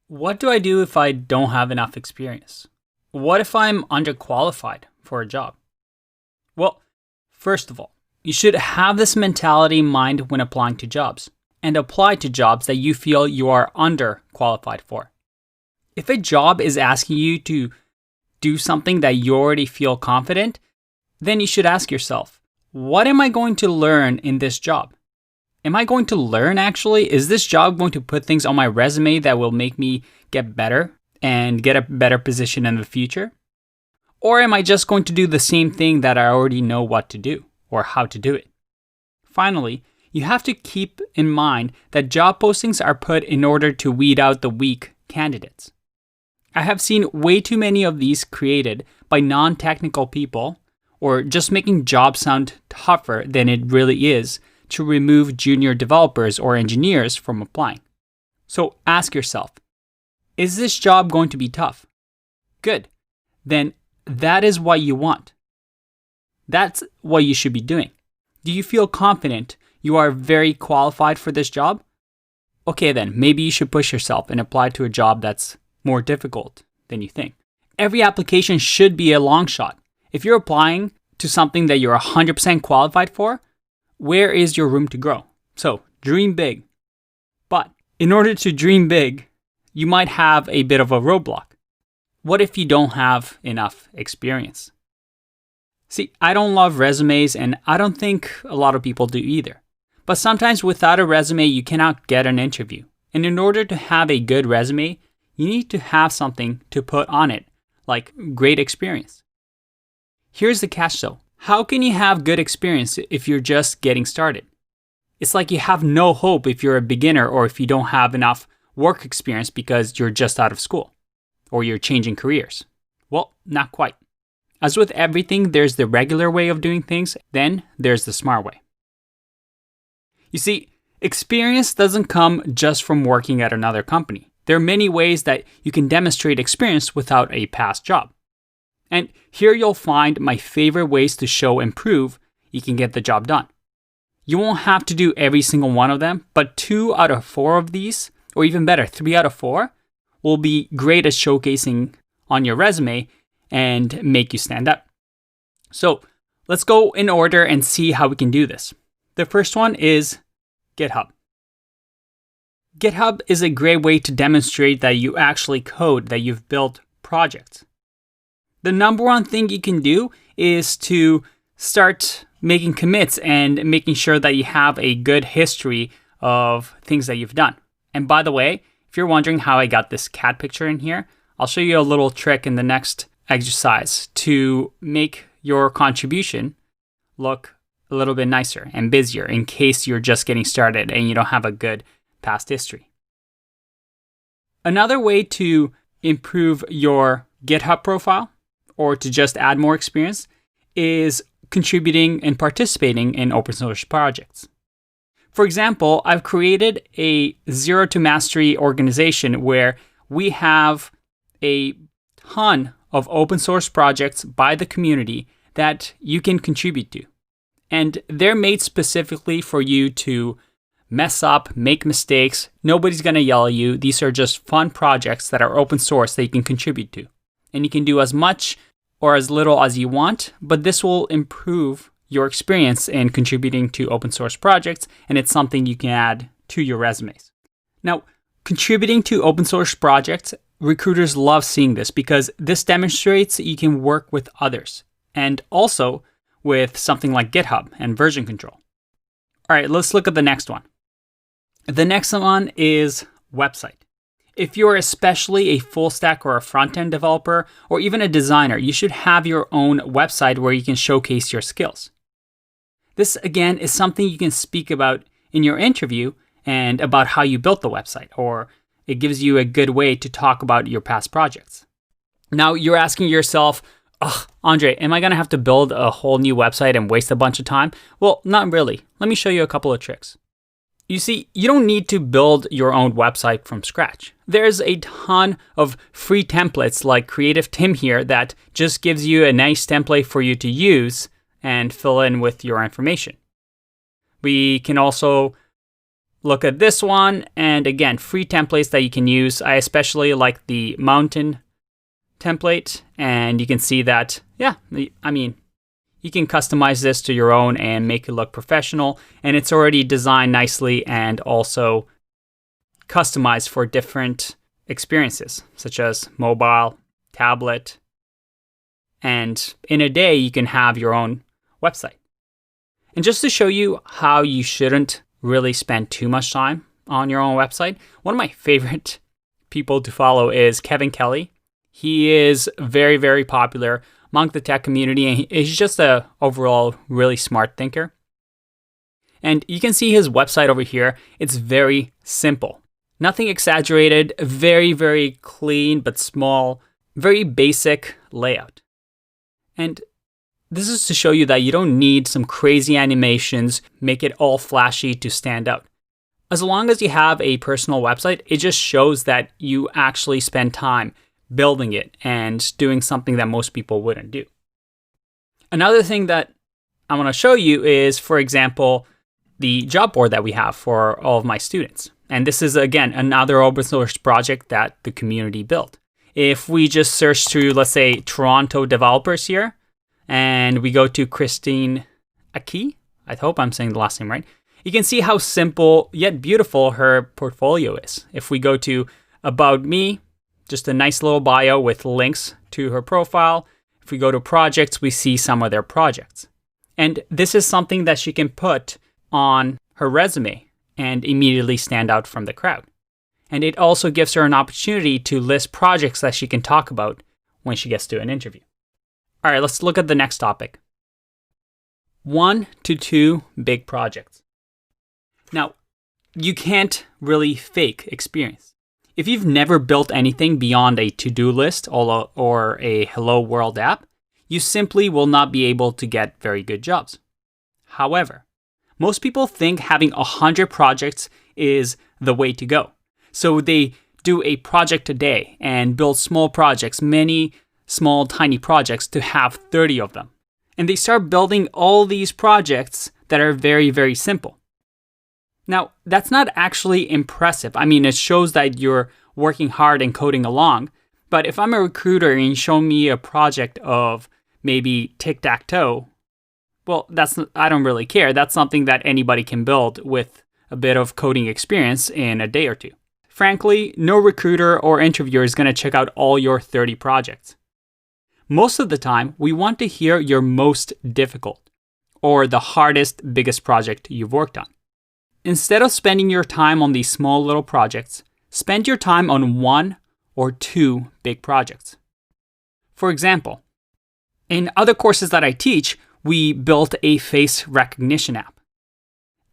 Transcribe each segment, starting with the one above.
What do I do if I don't have enough experience? What if I'm underqualified for a job? Well, first of all, you should have this mentality in mind when applying to jobs and apply to jobs that you feel you are underqualified for. If a job is asking you to do something that you already feel confident, then you should ask yourself, what am I going to learn in this job? Am I going to learn actually? Is this job going to put things on my resume that will make me get better and get a better position in the future? Or am I just going to do the same thing that I already know what to do or how to do it? Finally, you have to keep in mind that job postings are put in order to weed out the weak candidates. I have seen way too many of these created by non-technical people or just making jobs sound tougher than it really is to remove junior developers or engineers from applying. So ask yourself, is this job going to be tough? Good. Then that is what you want. That's what you should be doing. Do you feel confident you are very qualified for this job? Okay, then maybe you should push yourself and apply to a job that's more difficult than you think. Every application should be a long shot. If you're applying to something that you're 100% qualified for, where is your room to grow? So dream big. But in order to dream big, you might have a bit of a roadblock. What if you don't have enough experience? See, I don't love resumes and I don't think a lot of people do either. But sometimes without a resume, you cannot get an interview. And in order to have a good resume, you need to have something to put on it, like great experience. Here's the catch though. How can you have good experience if you're just getting started? It's like you have no hope if you're a beginner or if you don't have enough work experience because you're just out of school or you're changing careers. Well, not quite. As with everything, there's the regular way of doing things, then there's the smart way. You see, experience doesn't come just from working at another company. There are many ways that you can demonstrate experience without a past job. And here you'll find my favorite ways to show and prove you can get the job done. You won't have to do every single one of them, but 2 out of 4 of these, or even better, 3 out of 4, will be great at showcasing on your resume and make you stand out. So let's go in order and see how we can do this. The first one is GitHub. GitHub is a great way to demonstrate that you actually code, that you've built projects. The number one thing you can do is to start making commits and making sure that you have a good history of things that you've done. And by the way, if you're wondering how I got this cat picture in here, I'll show you a little trick in the next exercise to make your contribution look a little bit nicer and busier in case you're just getting started and you don't have a good past history. Another way to improve your GitHub profile or to just add more experience is contributing and participating in open source projects. For example, I've created a Zero to Mastery organization where we have a ton of open source projects by the community that you can contribute to. And they're made specifically for you to mess up, make mistakes. Nobody's going to yell at you. These are just fun projects that are open source that you can contribute to. And you can do as much or as little as you want, but this will improve your experience in contributing to open source projects, and it's something you can add to your resumes. Now, contributing to open source projects, recruiters love seeing this because this demonstrates that you can work with others and also with something like GitHub and version control. All right, let's look at the next one. The next one is website. If you're especially a full stack or a front-end developer or even a designer, you should have your own website where you can showcase your skills. This, again, is something you can speak about in your interview and about how you built the website, or it gives you a good way to talk about your past projects. Now, you're asking yourself, Andre, am I going to have to build a whole new website and waste a bunch of time? Well, not really. Let me show you a couple of tricks. You see, you don't need to build your own website from scratch. There's a ton of free templates like Creative Tim here that just gives you a nice template for you to use and fill in with your information. We can also look at this one. And again, free templates that you can use. I especially like the mountain template. And you can see that, yeah, I mean, you can customize this to your own and make it look professional. And it's already designed nicely and also customized for different experiences, such as mobile, tablet. And in a day, you can have your own website. And just to show you how you shouldn't really spend too much time on your own website, one of my favorite people to follow is Kevin Kelly. He is very, very popular among the tech community, and he's just a overall really smart thinker. And you can see his website over here. It's very simple. Nothing exaggerated, very, very clean but small, very basic layout. And this is to show you that you don't need some crazy animations, make it all flashy to stand out. As long as you have a personal website, it just shows that you actually spend time building it and doing something that most people wouldn't do. Another thing that I want to show you is, for example, the job board that we have for all of my students. And this is, again, another open source project that the community built. If we just search through, let's say, Toronto developers here, and we go to Christine Aki, I hope I'm saying the last name right, you can see how simple yet beautiful her portfolio is. If we go to About Me, just a nice little bio with links to her profile. If we go to projects, we see some of their projects. And this is something that she can put on her resume and immediately stand out from the crowd. And it also gives her an opportunity to list projects that she can talk about when she gets to an interview. All right, let's look at the next topic. 1 to 2 big projects. Now, you can't really fake experience. If you've never built anything beyond a to-do list or a Hello World app, you simply will not be able to get very good jobs. However, most people think having 100 projects is the way to go. So they do a project a day and build small projects, many small, tiny projects to have 30 of them. And they start building all these projects that are very, very simple. Now, that's not actually impressive. I mean, it shows that you're working hard and coding along. But if I'm a recruiter and you show me a project of maybe tic-tac-toe, well, I don't really care. That's something that anybody can build with a bit of coding experience in a day or two. Frankly, no recruiter or interviewer is going to check out all your 30 projects. Most of the time, we want to hear your most difficult or the hardest, biggest project you've worked on. Instead of spending your time on these small little projects, spend your time on 1 or 2 big projects. For example, in other courses that I teach, we built a face recognition app.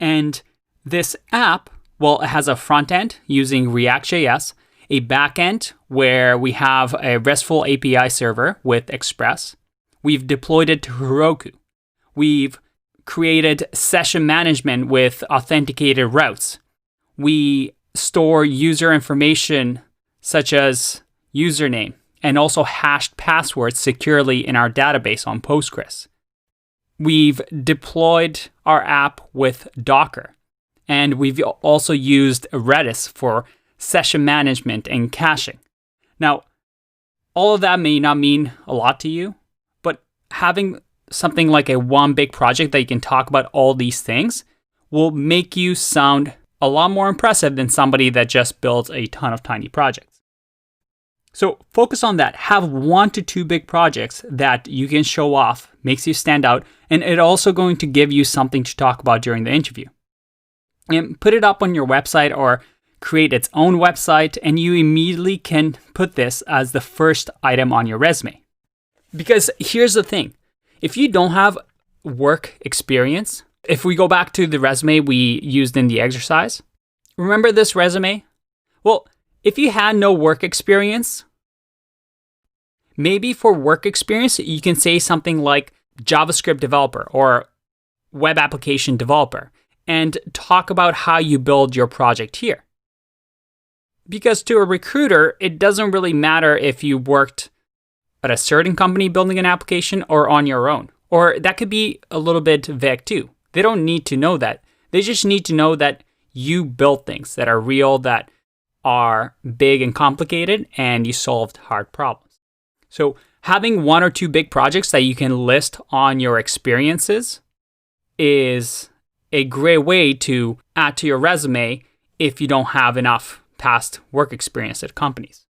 And this app, well, it has a front end using React.js, a back end where we have a RESTful API server with Express. We've deployed it to Heroku. We've created session management with authenticated routes. We store user information such as username and also hashed passwords securely in our database on Postgres. We've deployed our app with Docker, and we've also used Redis for session management and caching. Now, all of that may not mean a lot to you, but having something like a one big project that you can talk about all these things will make you sound a lot more impressive than somebody that just builds a ton of tiny projects. So focus on that. Have 1 to 2 big projects that you can show off, makes you stand out, and it's also going to give you something to talk about during the interview. And put it up on your website or create its own website, and you immediately can put this as the first item on your resume. Because here's the thing. If you don't have work experience, if we go back to the resume we used in the exercise, remember this resume? Well, if you had no work experience, maybe for work experience, you can say something like JavaScript developer or web application developer and talk about how you build your project here. Because to a recruiter, it doesn't really matter if you worked at a certain company building an application or on your own. Or that could be a little bit vague too. They don't need to know that. They just need to know that you built things that are real, that are big and complicated, and you solved hard problems. So having 1 or 2 big projects that you can list on your experiences is a great way to add to your resume if you don't have enough past work experience at companies.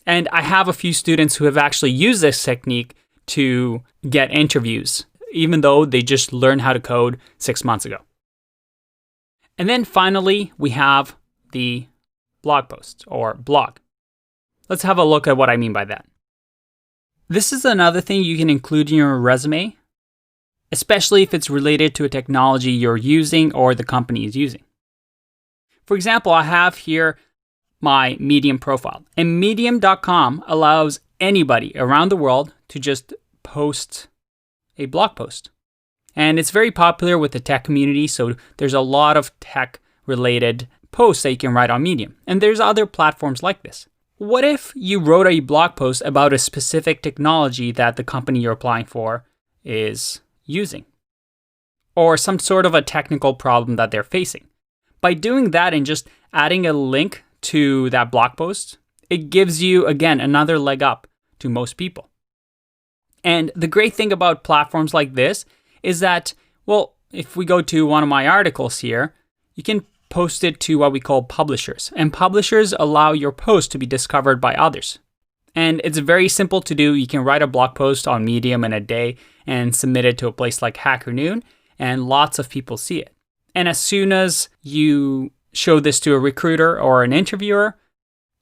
And I have a few students who have actually used this technique to get interviews, even though they just learned how to code 6 months ago. And then finally, we have the blog post or blog. Let's have a look at what I mean by that. This is another thing you can include in your resume, especially if it's related to a technology you're using or the company is using. For example, I have here my Medium profile, and Medium.com allows anybody around the world to just post a blog post. And it's very popular with the tech community, so there's a lot of tech-related posts that you can write on Medium. And there's other platforms like this. What if you wrote a blog post about a specific technology that the company you're applying for is using, or some sort of a technical problem that they're facing? By doing that and just adding a link to that blog post, it gives you, again, another leg up to most people. And the great thing about platforms like this is that, well, if we go to one of my articles here, you can post it to what we call publishers. And publishers allow your post to be discovered by others. And it's very simple to do. You can write a blog post on Medium in a day and submit it to a place like Hacker Noon, and lots of people see it. And as soon as you show this to a recruiter or an interviewer,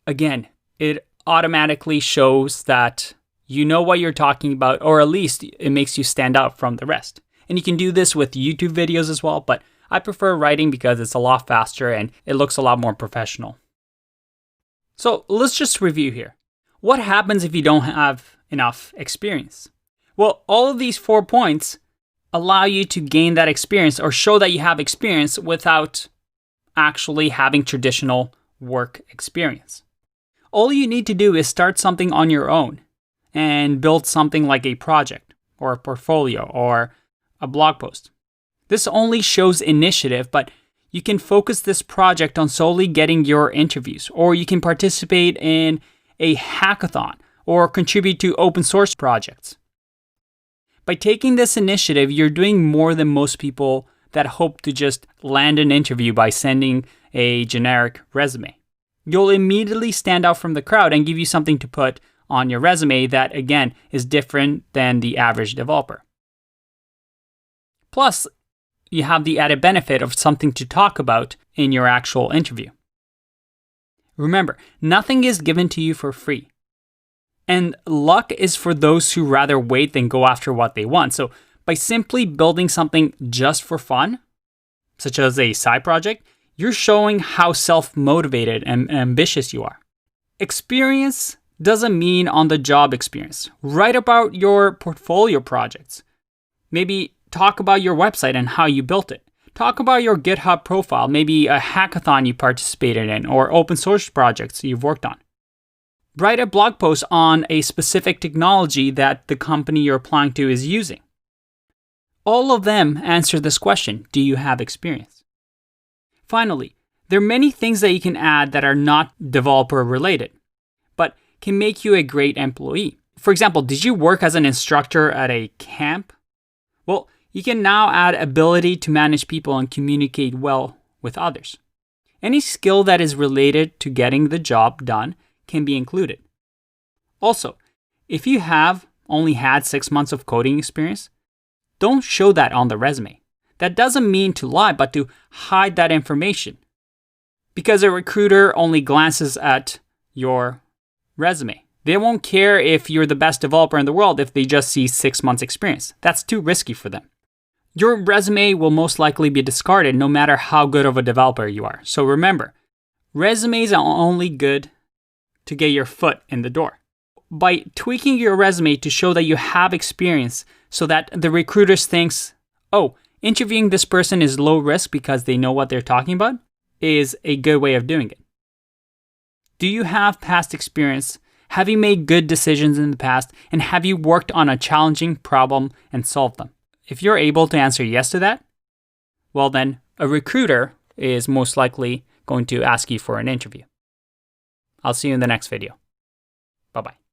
again, it automatically shows that you know what you're talking about, or at least it makes you stand out from the rest. And you can do this with YouTube videos as well, but I prefer writing because it's a lot faster and it looks a lot more professional. So let's just review here. What happens if you don't have enough experience? Well, all of these 4 points allow you to gain that experience or show that you have experience without actually having traditional work experience. All you need to do is start something on your own and build something like a project or a portfolio or a blog post. This only shows initiative, but you can focus this project on solely getting your interviews, or you can participate in a hackathon or contribute to open source projects. By taking this initiative, you're doing more than most people that hope to just land an interview by sending a generic resume. You'll immediately stand out from the crowd and give you something to put on your resume that, again, is different than the average developer. Plus, you have the added benefit of something to talk about in your actual interview. Remember, nothing is given to you for free. And luck is for those who rather wait than go after what they want. So by simply building something just for fun, such as a side project, you're showing how self-motivated and ambitious you are. Experience doesn't mean on-the-job experience. Write about your portfolio projects. Maybe talk about your website and how you built it. Talk about your GitHub profile, maybe a hackathon you participated in, or open source projects you've worked on. Write a blog post on a specific technology that the company you're applying to is using. All of them answer this question: do you have experience? Finally, there are many things that you can add that are not developer related, but can make you a great employee. For example, did you work as an instructor at a camp? Well, you can now add ability to manage people and communicate well with others. Any skill that is related to getting the job done can be included. Also, if you have only had 6 months of coding experience, don't show that on the resume. That doesn't mean to lie, but to hide that information. Because a recruiter only glances at your resume. They won't care if you're the best developer in the world if they just see 6 months experience. That's too risky for them. Your resume will most likely be discarded no matter how good of a developer you are. So remember, resumes are only good to get your foot in the door. By tweaking your resume to show that you have experience so that the recruiters thinks, oh, interviewing this person is low risk because they know what they're talking about, is a good way of doing it. Do you have past experience? Have you made good decisions in the past? And have you worked on a challenging problem and solved them? If you're able to answer yes to that, well then, a recruiter is most likely going to ask you for an interview. I'll see you in the next video. Bye-bye.